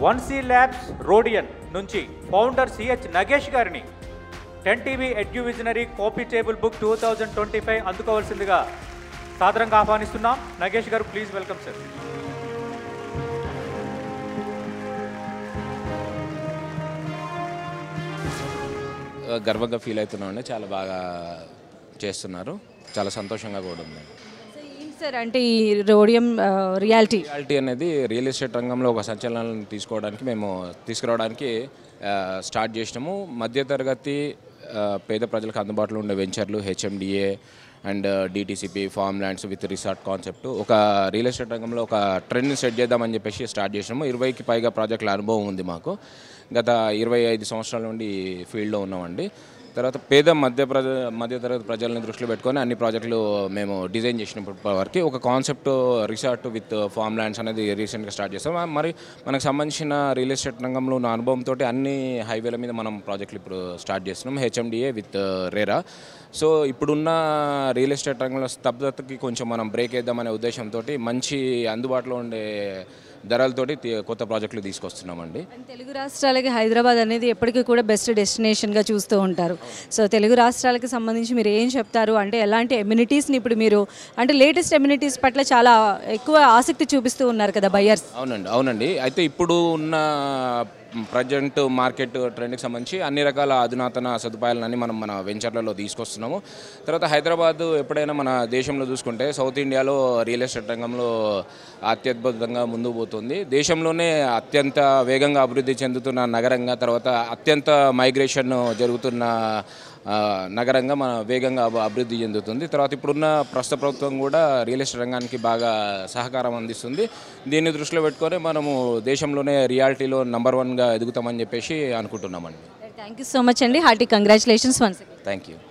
1C labs రోడియన్ నుంచి founder CH Nagesh గారిని 10TV ఎడ్యువిజనరీ copy table book 2025 అందుకోవాల్సిందిగా సాదరంగా ఆహ్వానిస్తున్నాం. నగేష్ గారు, ప్లీజ్ వెల్కమ్ సార్. గర్వంగా ఫీల్ అవుతున్నామండి. చాలా బాగా చేస్తున్నారు, చాలా సంతోషంగా కూడా ఉంది సార్. అంటే ఈ రోడియం రియాలిటీ అనేది రియల్ ఎస్టేట్ రంగంలో ఒక సంచలనాలను తీసుకురావడానికి స్టార్ట్ చేసినాము. మధ్యతరగతి పేద ప్రజలకు అందుబాటులో ఉండే వెంచర్లు, HMDA and DTCP, farm lands with resort concept ఒక రియల్ ఎస్టేట్ రంగంలో ఒక ట్రెండ్ని సెట్ చేద్దామని చెప్పేసి స్టార్ట్ చేసినాము. 20కి పైగా ప్రాజెక్టుల అనుభవం ఉంది మాకు. గత 25 సంవత్సరాల నుండి ఫీల్డ్లో ఉన్నామండి. తర్వాత మధ్యతరగతి ప్రజలను దృష్టిలో పెట్టుకొని అన్ని ప్రాజెక్టులు మేము డిజైన్ చేసినప్పటి వరకు ఒక concept resort with farm lands అనేది రీసెంట్గా స్టార్ట్ చేస్తాం. మరి మనకు సంబంధించిన రియల్ ఎస్టేట్ రంగంలో ఉన్న అనుభవంతో అన్ని హైవేల మీద మనం ప్రాజెక్టులు ఇప్పుడు స్టార్ట్ చేస్తున్నాం, హెచ్ఎండిఏ విత్ రేరా. సో ఇప్పుడున్న రియల్ ఎస్టేట్ రంగంలో స్తబ్దతకి కొంచెం మనం బ్రేక్ వేద్దామనే ఉద్దేశంతో మంచి అందుబాటులో ఉండే ధరలతోటి కొత్త ప్రాజెక్టులు తీసుకొస్తున్నామండి. తెలుగు రాష్ట్రాలకి హైదరాబాద్ అనేది ఎప్పటికీ కూడా బెస్ట్ డెస్టినేషన్గా చూస్తూ ఉంటారు. సో తెలుగు రాష్ట్రాలకు సంబంధించి మీరు ఏం చెప్తారు? అంటే ఎలాంటి ఎమ్యూనిటీస్ని ఇప్పుడు మీరు అంటే లేటెస్ట్ ఎమ్యూనిటీస్ పట్ల చాలా ఎక్కువ ఆసక్తి చూపిస్తూ ఉన్నారు కదా బయ్యర్స్? అవునండి. అయితే ఇప్పుడు ఉన్న ప్రజెంట్ మార్కెట్ ట్రెండ్కి సంబంధించి అన్ని రకాల అధునాతన సదుపాయాలన్నీ మనం మన వెంచర్లలో తీసుకొస్తున్నాము. తర్వాత హైదరాబాద్ ఎప్పుడైనా మన దేశంలో చూసుకుంటే సౌత్ ఇండియాలో రియల్ ఎస్టేట్ రంగంలో అత్యద్భుతంగా ముందుకు పోతుంది. దేశంలోనే అత్యంత వేగంగా అభివృద్ధి చెందుతున్న నగరంగా, తర్వాత అత్యంత మైగ్రేషన్ జరుగుతున్న నగరంగా మన వేగంగా అభివృద్ధి చెందుతుంది. తర్వాత ఇప్పుడున్న ప్రస్తుత ప్రభుత్వం కూడా రియల్ ఎస్టేట్ రంగానికి బాగా సహకారం అందిస్తుంది. దీన్ని దృష్టిలో పెట్టుకొని మనము దేశంలోనే రియాలిటీలో నంబర్ 1గా ఎదుగుతామని చెప్పేసి అనుకుంటున్నామండి. థ్యాంక్ యూ సో మచ్ అండి. Hearty congratulations once again. Thank you.